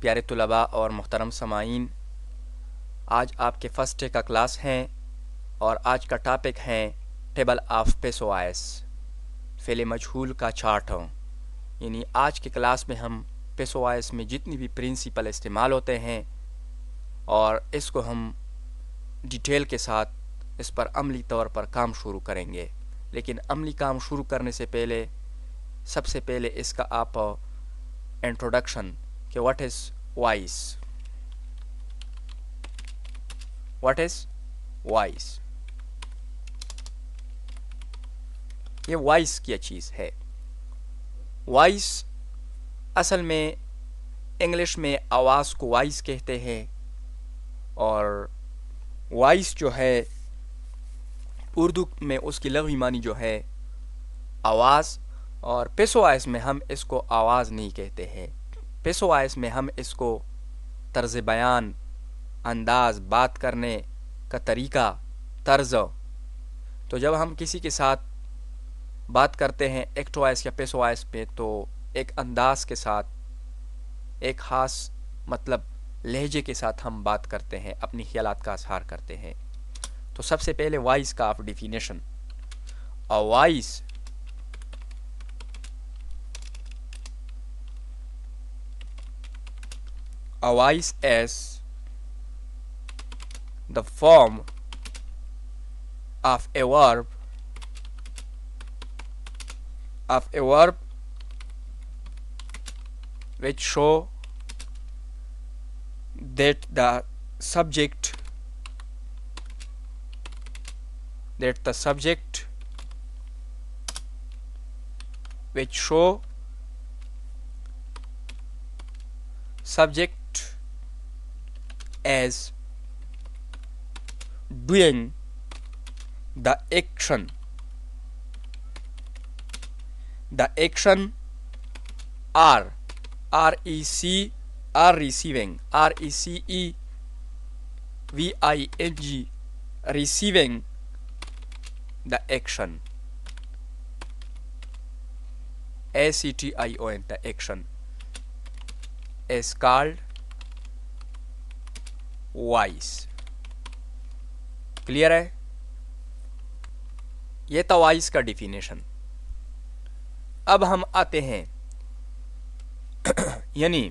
پیارے طلباء اور محترم سامعین، آج آپ کے فرسٹ ڈے کا کلاس ہیں اور آج کا ٹاپک ہے ٹیبل آف پیسوائس، فعل مجہول کا چارٹ ہوں۔ یعنی آج کے کلاس میں ہم پیسوائس میں جتنی بھی پرنسپل استعمال ہوتے ہیں اور اس کو ہم ڈیٹیل کے ساتھ اس پر عملی طور پر کام شروع کریں گے۔ لیکن عملی کام شروع کرنے سے پہلے سب سے پہلے اس کا آپ انٹروڈکشن کہ what is voice, what is voice, یہ وائس کیا چیز ہے۔ وائس اصل میں انگلش میں آواز کو وائس کہتے ہیں، اور وائس جو ہے اردو میں اس کی لغوی معنی جو ہے آواز، اور پیسوائس میں ہم اس کو آواز نہیں کہتے ہیں۔ پیسوائس میں ہم اس کو طرز بیان، انداز، بات کرنے کا طریقہ، طرز، تو جب ہم کسی کے ساتھ بات کرتے ہیں ایکٹ وائس یا پیسو وائس پہ تو ایک انداز کے ساتھ، ایک خاص مطلب لہجے کے ساتھ ہم بات کرتے ہیں، اپنی خیالات کا اظہار کرتے ہیں۔ تو سب سے پہلے وائس کا آپ definition, voice voice as the form of a verb which show that the subject which show subject as doing the action are receiving, receiving the action, the action is called voice. Clear ہے؟ یہ تھا voice کا definition. اب ہم آتے ہیں یعنی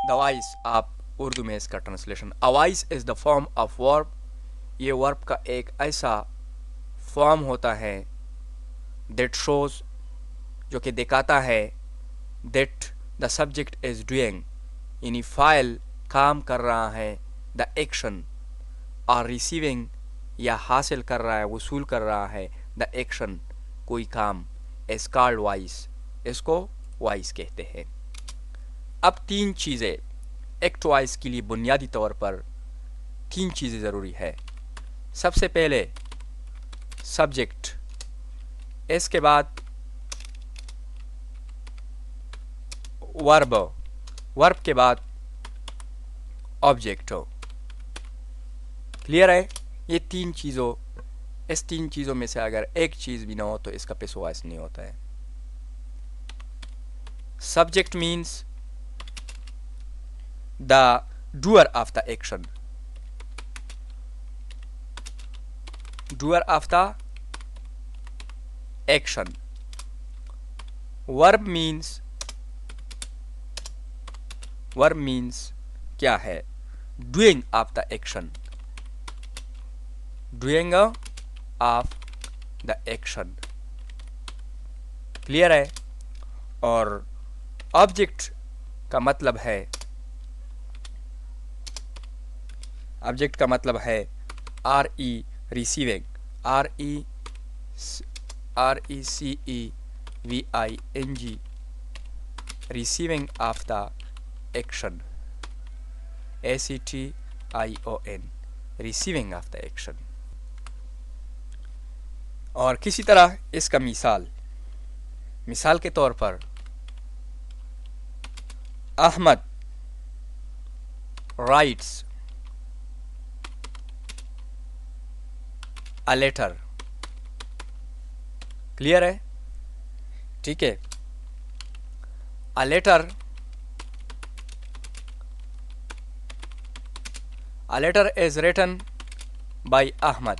the voice, آپ اردو میں اس کا translation, voice is the form of verb, یہ ورب کا ایک ایسا فارم ہوتا ہے دیٹ شوز، جو کہ دکھاتا ہے that the subject is doing, یعنی فاعل کام کر رہا ہے، دا ایکشن، اور ریسیونگ یا حاصل کر رہا ہے، وصول کر رہا ہے، دا ایکشن کوئی کام، از کالڈ وائس، اس کو وائس کہتے ہیں۔ اب تین چیزیں ایکٹ وائس کے لیے بنیادی طور پر تین چیزیں ضروری ہے۔ سب سے پہلے سبجیکٹ، اس کے بعد ورب کے بعد آبجیکٹ ہو۔ کلیئر ہے؟ یہ اس تین چیزوں میں سے اگر ایک چیز بھی نہ ہو تو اس کا پیسو وائس نہیں ہوتا ہے۔ Subject means the doer of the action, action. Verb means کیا ہے؟ Doing of the action, doing of the action. Clear ہے؟ اور آبجیکٹ کا مطلب ہے receiving, receiving of the action, receiving of the action. اور کسی طرح اس کا مثال کے طور پر Ahmed writes a letter۔ Clear ہے؟ ٹھیک ہے، A letter is written by Ahmad.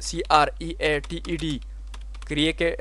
CREATED,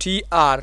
TRANSITIVE,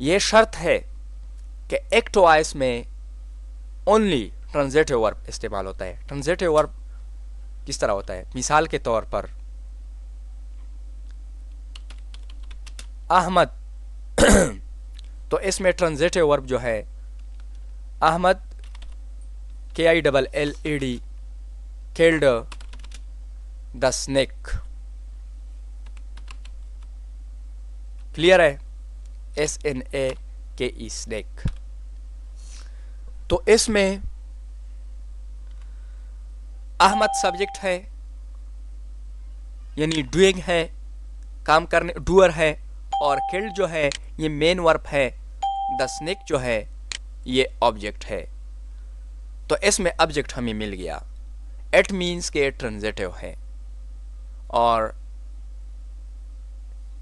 یہ شرط ہے کہ ایکٹ وائس میں اونلی ٹرانزیٹو ورب استعمال ہوتا ہے. ٹرانزیٹو ورب کس طرح ہوتا ہے؟ مثال کے طور پر احمد تو اس میں ٹرانزیٹو ورب جو ہے Ahmed KILLED killed the snake. Clear ہے؟ SNAKE snake. تو اس میں احمد سبجیکٹ ہے یعنی ڈوئنگ ہے، کام کرنے، ڈوئر ہے، اور کلڈ جو ہے یہ مین ورب ہے، دا سنیک جو ہے یہ آبجیکٹ ہے. تو اس میں آبجیکٹ ہمیں مل گیا. اٹ مینس کہ ٹرانزیٹو ہے. اور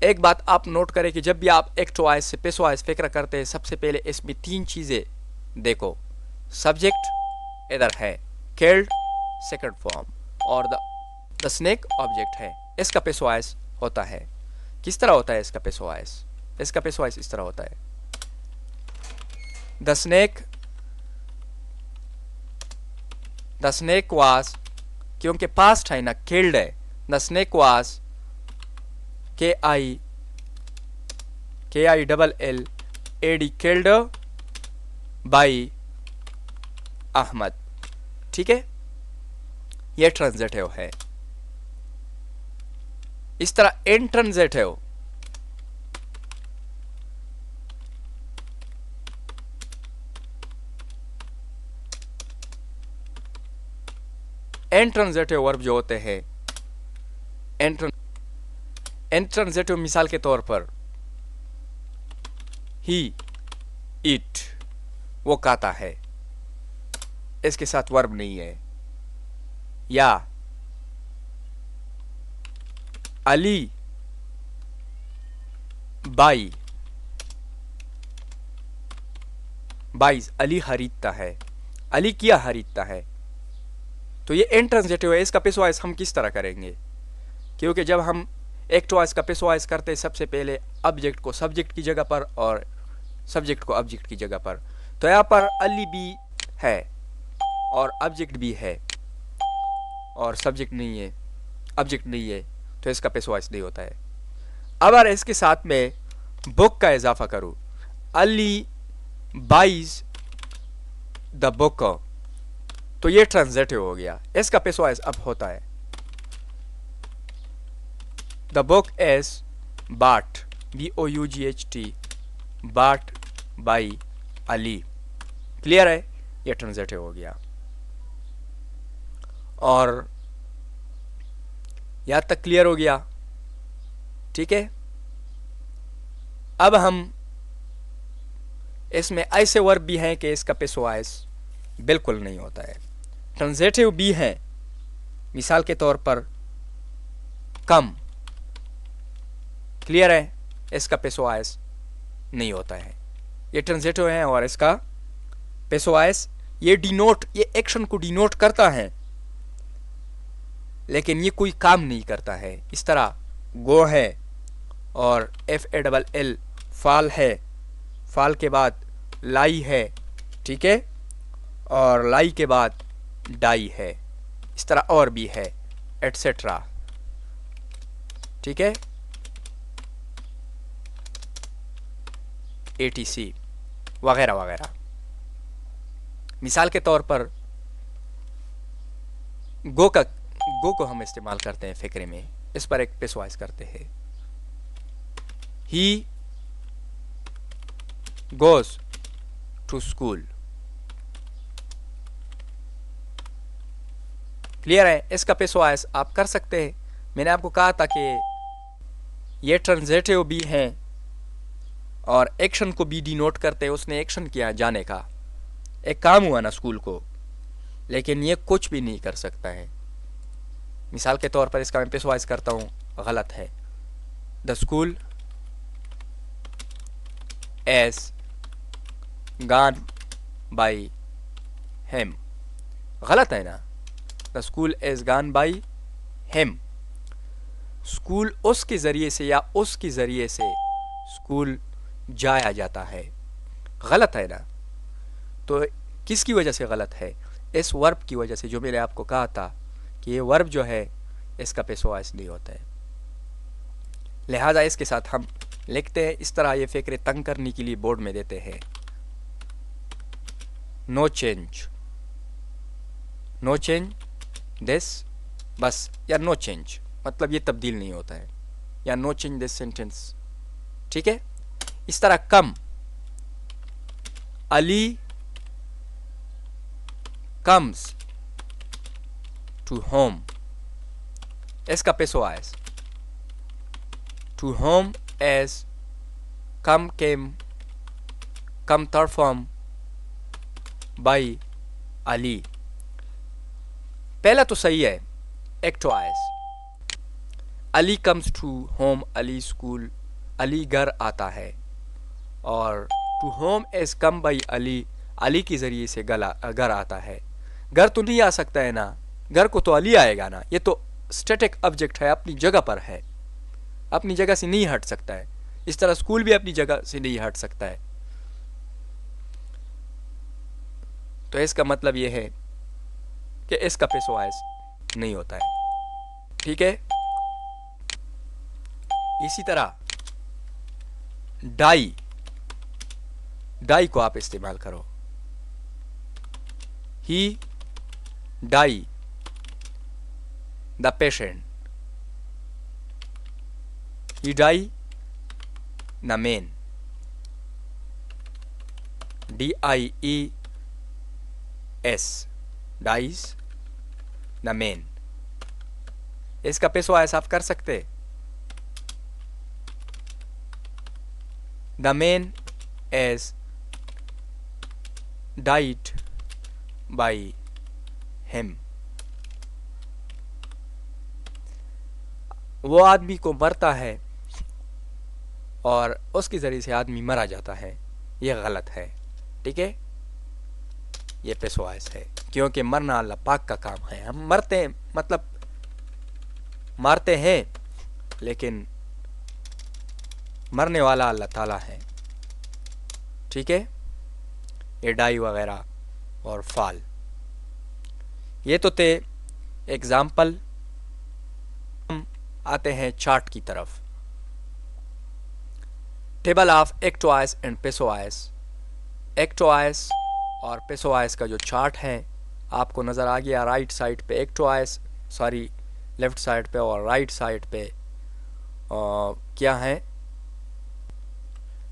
ایک بات آپ نوٹ کریں کہ جب بھی آپ ایکٹ وائز سے پیس وائز فکر کرتے ہیں سب سے پہلے اس میں 3 چیزیں دیکھو. سبجیکٹ ادھر ہے، کلڈ سیکنڈ فارم، اور دا سنیک آبجیکٹ ہے. اس کا پیس وائز ہوتا ہے. کس طرح ہوتا ہے اس کا پیس وائز؟ اس کا پیس وائز اس طرح ہوتا ہے. دا سنیک واز، کیونکہ پاسٹ ہے نا، کلڈ ہے. The snake was KILLED killed by Ahmed. ٹھیک ہے، یہ ٹرانزیٹو ہے. اس طرح انٹرانزیٹو انٹرانزیٹو ورب جو ہوتے ہیں، انٹرانزیٹو مثال کے طور پر ہی ایٹ، وہ کھاتا ہے، اس کے ساتھ ورب نہیں ہے. یا علی بائز، علی خریدتا ہے، علی کیا خریدتا ہے. تو یہ انٹرانزیٹو ہے. اس کا پیس وائز ہم کس طرح کریں گے؟ کیونکہ جب ہم ایکٹ وائز کا پیس وائز کرتے سب سے پہلے آبجیکٹ کو سبجیکٹ کی جگہ پر اور سبجیکٹ کو آبجیکٹ کی جگہ پر. تو یہاں پر علی بھی ہے اور آبجیکٹ بھی ہے اور سبجیکٹ نہیں ہے، آبجیکٹ نہیں ہے، تو اس کا پیس وائز نہیں ہوتا ہے. اب اگر اس کے ساتھ میں بک کا اضافہ کروں، علی بائز دا بک، تو یہ ٹرانزیٹو ہو گیا. اس کا پیس وائز اب ہوتا ہے the book is bought, BOUGHT، bought by Ali. Clear ہے؟ یہ ٹرانزیٹو ہو گیا. اور یہاں تک کلیئر ہو گیا؟ ٹھیک ہے. اب ہم اس میں ایسے ورب بھی ہیں کہ اس کا پیس وائز بالکل نہیں ہوتا ہے. ٹرانزیٹو بھی ہیں، مثال کے طور پر کم. کلیئر ہے؟ اس کا پیس وائز نہیں ہوتا ہے. یہ ٹرانزیٹو ہے اور اس کا پیس وائز یہ ایکشن کو ڈینوٹ کرتا ہے لیکن یہ کوئی کام نہیں کرتا ہے. اس طرح گو ہے اور FALL فال ہے، فال کے بعد لائی ہے، ٹھیک ہے، اور لائی کے بعد ڈائی ہے. اس طرح اور بھی ہے ایٹسٹرا. ٹھیک ہے، ATC وغیرہ وغیرہ. مثال کے طور پر گو کو ہم استعمال کرتے ہیں فکرے میں. اس پر ایک پیس وائز کرتے ہیں. He goes to school. Clear ہے؟ اس کا پیس وائز آپ کر سکتے ہیں. میں نے آپ کو کہا تھا کہ یہ ٹرانزیٹو بھی ہیں اور ایکشن کو بھی ڈینوٹ کرتے. اس نے ایکشن کیا جانے کا، ایک کام ہوا نا اسکول کو، لیکن یہ کچھ بھی نہیں کر سکتا ہے. مثال کے طور پر اس کا میں پیس وائز کرتا ہوں، غلط ہے. دا اسکول ایز گان بائی ہیم. غلط ہے نا؟ دا اسکول ایز گان بائی ہیم. اسکول اس کے ذریعے سے یا اس کے ذریعے سے اسکول جایا جاتا ہے. غلط ہے نا؟ تو کس کی وجہ سے غلط ہے؟ اس ورب کی وجہ سے، جو میں نے آپ کو کہا تھا کہ یہ ورب جو ہے اس کا پیش و آئس نہیں ہوتا ہے. لہذا اس کے ساتھ ہم لکھتے ہیں اس طرح، یہ فکرے تنگ کرنے کے لیے بورڈ میں دیتے ہیں. نو چینج، نو چینج دس، بس، یا نو چینج مطلب یہ تبدیل نہیں ہوتا ہے، یا نو چینج دس سینٹینس. ٹھیک ہے؟ اس طرح come, Ali comes to home, اس کا passive voice to home is come came come perform by Ali. پہلا تو صحیح ہے، active voice. Ali comes to home, Ali school, Ali گھر آتا ہے. اور to home is come by Ali, Ali کے ذریعے سے گھر آتا ہے. گھر تو نہیں آ سکتا ہے نا، گھر کو تو علی آئے گا نا. یہ تو اسٹیٹک آبجیکٹ ہے، اپنی جگہ پر ہے، اپنی جگہ سے نہیں ہٹ سکتا ہے. اس طرح اسکول بھی اپنی جگہ سے نہیں ہٹ سکتا ہے. تو اس کا مطلب یہ ہے کہ اس کا پیش و آئس نہیں ہوتا ہے. ٹھیک ہے؟ اسی طرح ڈائی، ڈائی کو آپ استعمال کرو. He die the patient, he die the man, D I E S, dies the man. اس کا پیش و آئس آپ کر سکتے. The man is died by ہم، وہ آدمی کو مرتا ہے اور اس کے ذریعے سے آدمی مرا جاتا ہے. یہ غلط ہے. ٹھیک ہے؟ یہ پیش و آئس ہے، کیونکہ مرنا اللہ پاک کا کام ہے. ہم مرتے ہیں مطلب مارتے ہیں، لیکن مرنے والا اللہ تعالیٰ ہے. ٹھیک ہے؟ یہ ڈائی وغیرہ اور فال، یہ تو تھے ایگزامپل. ہم آتے ہیں چارٹ کی طرف. Table of active ice and پیش و آئس. ایکٹو آئس اور پیش و آئس کا جو چارٹ ہے آپ کو نظر آ گیا. رائٹ سائڈ پہ active voice, sorry left side پہ، اور رائٹ سائڈ پہ کیا ہے؟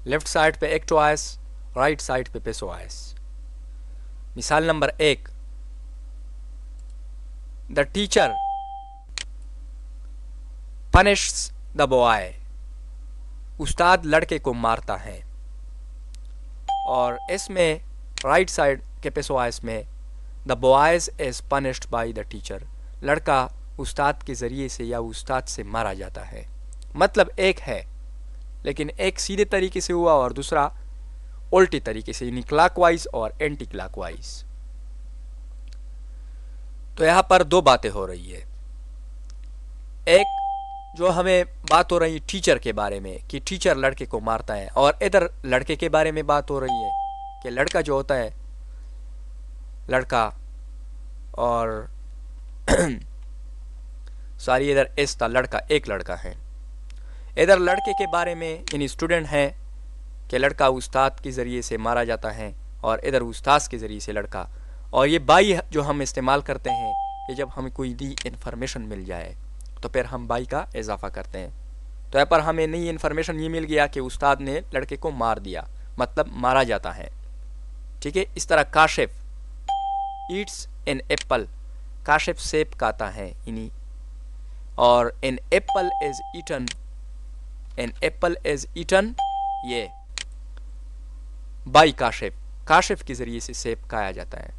لیفٹ سائڈ پہ ایکٹو آئس، رائٹ سائڈ پہ پیش و آئس. مثال نمبر 1، the teacher punishes the boy, استاد لڑکے کو مارتا ہے. اور اس میں رائٹ سائڈ کے پیش و آئس میں the boys is punished by the teacher, لڑکا استاد کے ذریعے سے یا استاد سے مارا جاتا ہے. مطلب ایک ہے، لیکن ایک سیدھے طریقے سے ہوا اور دوسرا الٹی طریقے سے، یعنی کلاک وائز اور اینٹی کلاک وائز. تو یہاں پر دو باتیں ہو رہی ہے. ایک جو ہمیں بات ہو رہی ہے ٹیچر کے بارے میں کہ ٹیچر لڑکے کو مارتا ہے، اور ادھر لڑکے کے بارے میں بات ہو رہی ہے کہ لڑکا جو ہوتا ہے، لڑکا اور ساری ادھر اس تھا لڑکا، ایک لڑکا ہے. ادھر لڑکے کے بارے میں یعنی اسٹوڈنٹ ہے کہ لڑکا استاد کے ذریعے سے مارا جاتا ہے، اور ادھر استاد کے ذریعے سے لڑکا. اور یہ بائی جو ہم استعمال کرتے ہیں کہ جب ہمیں کوئی نئی انفارمیشن مل جائے تو پھر ہم بائی کا اضافہ کرتے ہیں. تو یہاں پر ہمیں نئی انفارمیشن یہ مل گیا کہ استاد نے لڑکے کو مار دیا، مطلب مارا جاتا ہے. ٹھیک ہے؟ اس طرح Kashif eats an apple, Kashif سیب کھاتا ہے، یعنی اور an apple is eaten, an apple is eaten یہ بائی کاشف، کاشف کے ذریعے سے سیب کھایا جاتا ہے.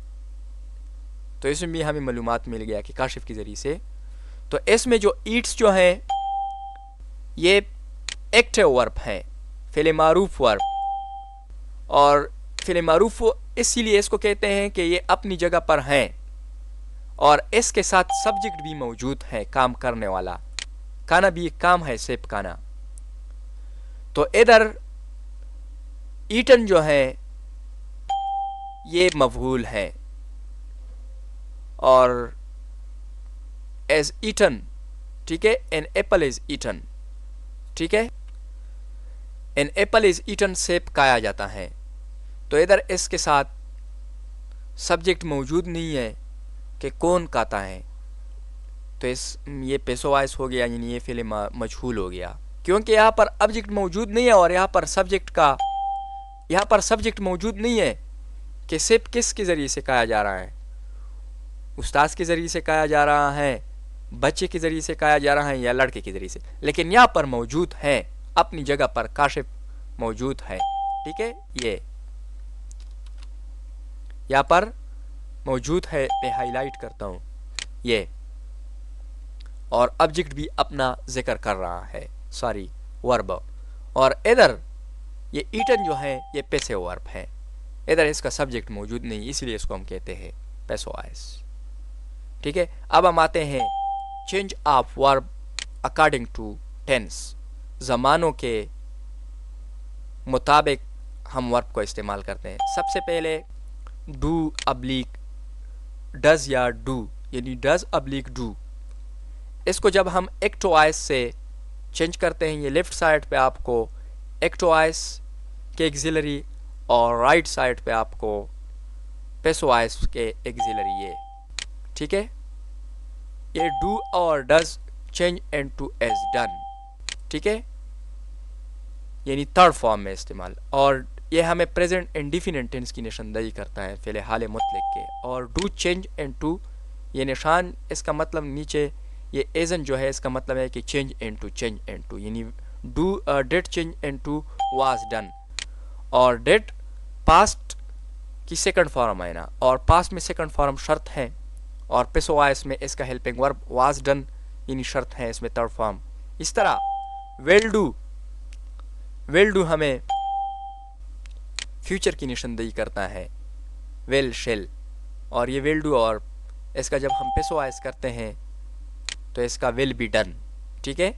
تو اس میں بھی ہمیں معلومات مل گیا کہ کاشف کے ذریعے سے. تو اس میں جو ایٹس جو ہیں یہ ایکٹیو ورب ہیں، فعل معروف ورب. اور فعل معروف اسی لیے اس کو کہتے ہیں کہ یہ اپنی جگہ پر ہیں اور اس کے ساتھ سبجیکٹ بھی موجود ہے، کام کرنے والا. کھانا بھی ایک کام ہے، سیب کھانا. تو ادھر ایٹن جو ہے یہ مفعول ہے، اور ایز ایٹن، ٹھیک ہے، این ایپل از ایٹن، ٹھیک ہے، این ایپل از ایٹن سیب کھایا جاتا ہے. تو ادھر اس کے ساتھ سبجیکٹ موجود نہیں ہے کہ کون کہتا ہے، تو یہ پیسو وائس ہو گیا، یعنی یہ فعل مجہول ہو گیا، کیونکہ یہاں پر آبجیکٹ موجود نہیں ہے، اور یہاں پر سبجیکٹ موجود نہیں ہے کہ سیب کس کے ذریعے سے کہا جا رہا ہے، استاذ کے ذریعے سے کہا جا رہا ہے، بچے کے ذریعے سے کہا جا رہا ہے، یا لڑکے کے ذریعے سے. لیکن یہاں پر موجود ہے، اپنی جگہ پر کاشف موجود ہے، ٹھیک ہے، یہ یہاں پر موجود ہے، میں ہائی لائٹ کرتا ہوں یہ، اور آبجیکٹ بھی اپنا ذکر کر رہا ہے، سوری ورب. اور ادھر یہ ایٹن جو ہے یہ پیسو ورب ہے، ادھر اس کا سبجیکٹ موجود نہیں، اس لیے اس کو ہم کہتے ہیں پیسو وائس، ٹھیک ہے. اب ہم آتے ہیں change of verb according to tense, زمانوں کے مطابق ہم ورب کو استعمال کرتے ہیں. سب سے پہلے ڈو ابلیک ڈز یا ڈو، یعنی ڈز ابلیک ڈو، اس کو جب ہم ایکٹ وائس سے چینج کرتے ہیں، یہ لیفٹ سائڈ پہ آپ کو ایکٹ وائس کے ایگزیلری، اور رائٹ سائڈ پہ آپ کو پیسو وائس کے ایگزیلری، یہ ٹھیک ہے. یہ ڈو اور does change into as done, ٹھیک ہے، یعنی تھرڈ فارم میں استعمال. اور یہ ہمیں پریزنٹ انڈیفینٹ ٹینس کی نشاندہی کرتا ہے، فعل حال مطلق کے. اور ڈو چینج انٹو، یہ نشان اس کا مطلب نیچے یہ ایزن جو ہے اس کا مطلب ہے کہ چینج انٹو، یعنی do did change into was done. اور ڈیڈ پاسٹ کی سیکنڈ فارم ہے نا، اور پاسٹ میں سیکنڈ فارم شرط ہے، اور پیسو وائس میں اس کا ہیلپنگ ورب واز ڈن یعنی شرط ہے، اس میں تھرڈ فارم. اس طرح ویل ڈو ہمیں فیوچر کی نشاندہی کرتا ہے، ویل شیل. اور یہ ویل ڈو اور اس کا جب ہم پیسو وائس کرتے ہیں تو اس کا ول بی ڈن، ٹھیک ہے،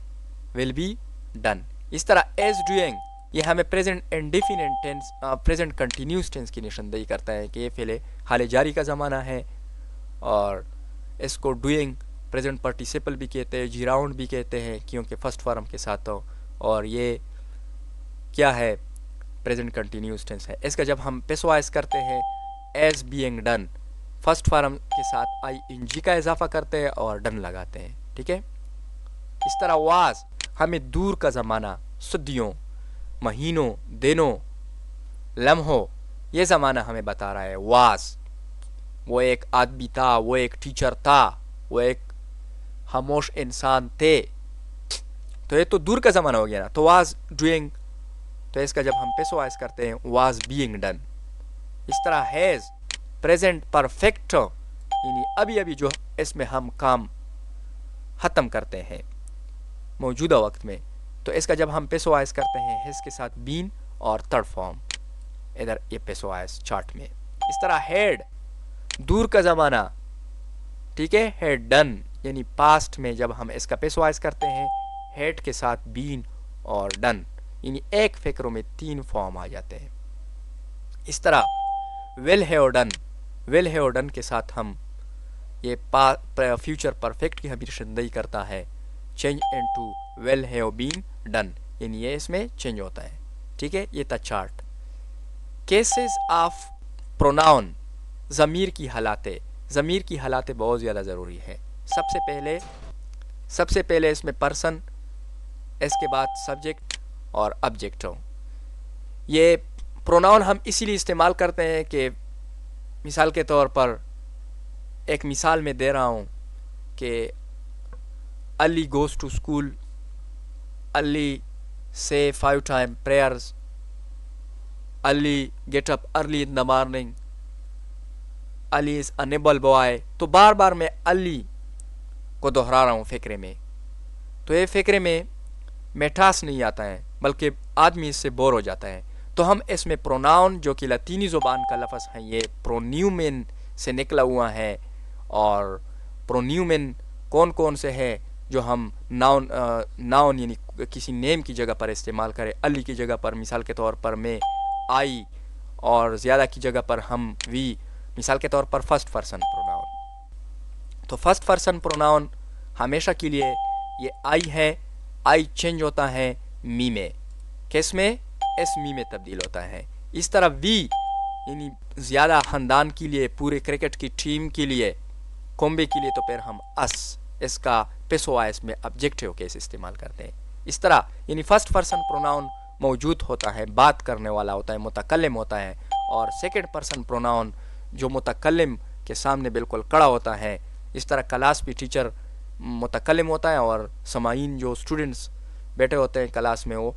ول بی ڈن. اس طرح ایز ڈوئنگ یہ ہمیں present indefinite tense, present continuous tense کی نشاندہی کرتا ہے کہ یہ فعل حال جاری کا زمانہ ہے، اور اس کو ڈوئنگ پریزنٹ پارٹیسپل بھی کہتے ہیں، جیراؤنڈ بھی کہتے ہیں، کیونکہ فرسٹ فارم کے ساتھ ہو. اور یہ کیا ہے، پریزنٹ کنٹینیوس ٹینس ہے. اس کا جب ہم پیسو وائس کرتے ہیں as being done, first form کے ساتھ آئی ان جی کا اضافہ کرتے ہیں اور ڈن لگاتے ہیں، ٹھیک ہے. اس طرح واز ہمیں دور کا زمانہ، صدیوں، مہینوں، دنوں، لمحوں، یہ زمانہ ہمیں بتا رہا ہے. واز وہ ایک آدمی تھا، وہ ایک ٹیچر تھا، وہ ایک خاموش انسان تھے، تو یہ تو دور کا زمانہ ہو گیا نا. تو واز ڈوئنگ، تو اس کا جب ہم پیسو وائس کرتے ہیں واز بینگ ڈن. اس طرح ہیز پریزنٹ پرفیکٹ، یعنی ابھی جو اس میں ہم کام ختم کرتے ہیں موجودہ وقت میں، تو اس کا جب ہم پیسو وائس کرتے ہیں ہیز کے ساتھ بین اور تھرڈ فارم، ادھر یہ پیسو وائس چارٹ میں. اس طرح ہیڈ دور کا زمانہ، ٹھیک ہے، ہیڈ ڈن، یعنی پاسٹ میں جب ہم اس کا پیسو وائس کرتے ہیں ہیڈ کے ساتھ بین اور ڈن، یعنی ایک فکروں میں تین فارم آ جاتے ہیں. اس طرح ول ہیو ڈن کے ساتھ ہم یہ فیوچر پرفیکٹ کی ہمیں نشاندہی کرتا ہے، change into will have been done, یعنی یہ اس میں چینج ہوتا ہے، ٹھیک ہے. یہ تھا چارٹ. کیسز آف پروناؤن، ضمیر کی حالاتیں بہت زیادہ ضروری ہے. سب سے پہلے اس میں پرسن، اس کے بعد سبجیکٹ اور آبجیکٹ ہو. یہ پروناؤن ہم اسی لیے استعمال کرتے ہیں کہ مثال کے طور پر ایک مثال میں دے رہا ہوں کہ Ali goes to school, Ali say 5 times prayers, Ali get up early in the morning, Ali is an able boy. تو بار بار میں علی کو دہرا رہا ہوں فکرے میں، تو یہ فکرے میں مٹھاس نہیں آتا ہے بلکہ آدمی اس سے بور ہو جاتا ہے. تو ہم اس میں پروناؤن جو کہ لاطینی زبان کا لفظ ہے، یہ پرونیومن سے نکلا ہوا ہے. اور پرونیومن کون کون سے ہے جو ہم ناؤن یعنی کسی نیم کی جگہ پر استعمال کریں. علی کی جگہ پر مثال کے طور پر میں آئی اور زیادہ کی جگہ پر ہم وی. مثال کے طور پر فرسٹ پرسن پروناؤن. تو فرسٹ پرسن پروناؤن ہمیشہ کے لیے یہ آئی ہے. آئی چینج ہوتا ہے می میں. کس میں؟ ایس می میں تبدیل ہوتا ہے. اس طرح وی یعنی زیادہ خاندان کے لیے، پورے کرکٹ کی ٹیم کے لیے، کومبے کے لیے، تو پھر ہم اس کا پیسوائس میں آبجیکٹیو کیس استعمال کرتے ہیں. اس طرح یعنی فرسٹ پرسن پروناؤن موجود ہوتا ہے، بات کرنے والا ہوتا ہے، متکلم ہوتا ہے، اور سیکنڈ پرسن پروناؤن جو متکلم کے سامنے بالکل کڑا ہوتا ہے. اس طرح کلاس بھی ٹیچر متکلم ہوتا ہے اور سامعین جو اسٹوڈنٹس بیٹھے ہوتے ہیں کلاس میں وہ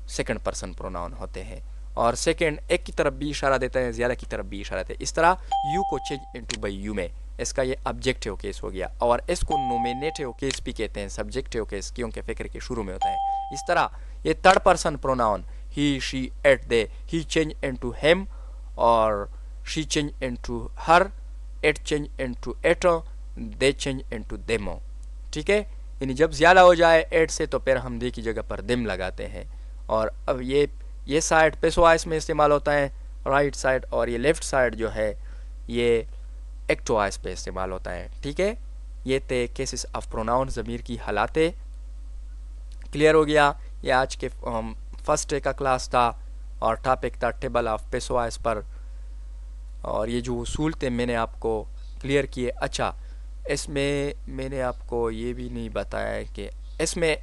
سیکنڈ پرسن پروناؤن ہوتے ہیں. اور سیکنڈ ایک کی طرف بھی اشارہ دیتا ہے، زیادہ کی طرف بھی اشارہ دیتا ہے. اس طرح یو کو چینج انٹو بائی یو میں، اس کا یہ آبجیکٹیو کیس ہو گیا. اور اس کو نومینیٹیو کیس بھی کہتے ہیں، سبجیکٹیو کیس، کیونکہ فکر کے شروع میں ہوتا ہے. اس طرح یہ third person pronoun he, she, it, they, he change into him اور she change into her, it change into it, they change into them. ٹھیک ہے، یعنی جب زیادہ ہو جائے ایٹ سے تو پھر ہم دے کی جگہ پر دم لگاتے ہیں. اور اب یہ سائڈ پیسوائس میں استعمال ہوتا ہے، رائٹ سائڈ، اور یہ لیفٹ سائڈ جو ہے یہ ایکٹوائس پہ استعمال ہوتا ہے. ٹھیک ہے، یہ تھے کیسز آف پروناؤن، ضمیر کی حالاتیں. کلیئر ہو گیا؟ یہ آج کے فرسٹ ڈے کا کلاس تھا اور ٹاپک تھا ٹیبل آف پیسوائس پر. اور یہ جو اصول تھے میں نے آپ کو کلیئر کیے. اچھا، اس میں میں نے آپ کو یہ بھی نہیں بتایا کہ اس میں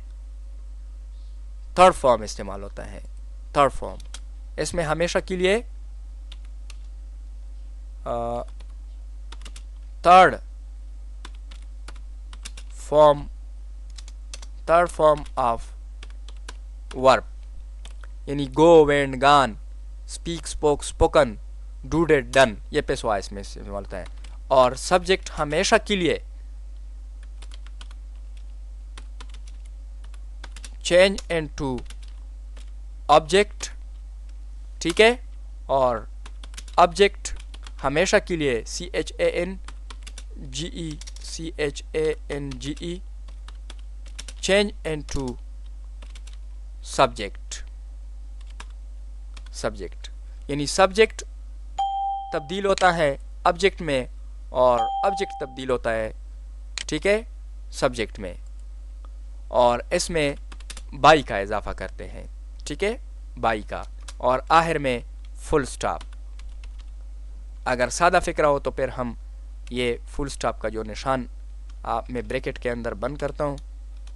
تھرڈ فارم استعمال ہوتا ہے. تھرڈ فارم اس میں ہمیشہ کے لیے تھرڈ فارم آف ورب یعنی go, went, gone, speak, spoke, spoken, do, did, done, یہ پیسوائس میں استعمال ہوتا ہے. اور سبجیکٹ ہمیشہ کے لیے چینج انٹو آبجیکٹ. ٹھیک ہے، اور آبجیکٹ ہمیشہ کے لیے CHANGE چینج انٹو سبجیکٹ. یعنی سبجیکٹ تبدیل ہوتا ہے آبجیکٹ میں اور آبجیکٹ تبدیل ہوتا ہے، ٹھیک ہے، سبجیکٹ میں. اور اس میں بائی کا اضافہ کرتے ہیں. ٹھیک ہے، بائی کا، اور آخر میں فل سٹاپ. اگر سادہ فکرہ ہو تو پھر ہم یہ فل سٹاپ کا جو نشان آپ میں بریکٹ کے اندر بند کرتا ہوں،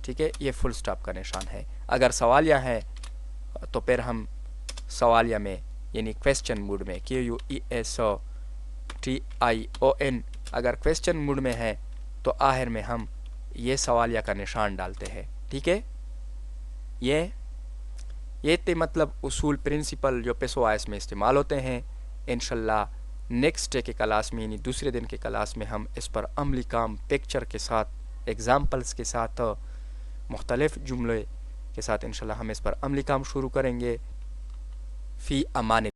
ٹھیک ہے، یہ فل سٹاپ کا نشان ہے. اگر سوالیہ ہے تو پھر ہم سوالیہ میں یعنی کویسچن موڈ میں QUESTION اگر کویسچن موڈ میں ہے تو آخر میں ہم یہ سوالیہ کا نشان ڈالتے ہیں. ٹھیک ہے، یہ تھے مطلب اصول، پرنسپل جو پیسوائس میں استعمال ہوتے ہیں. انشاءاللہ نیکسٹ ڈے کے کلاس میں یعنی دوسرے دن کے کلاس میں ہم اس پر عملی کام پکچر کے ساتھ، ایگزامپلس کے ساتھ، مختلف جملے کے ساتھ انشاءاللہ ہم اس پر عملی کام شروع کریں گے. فی امان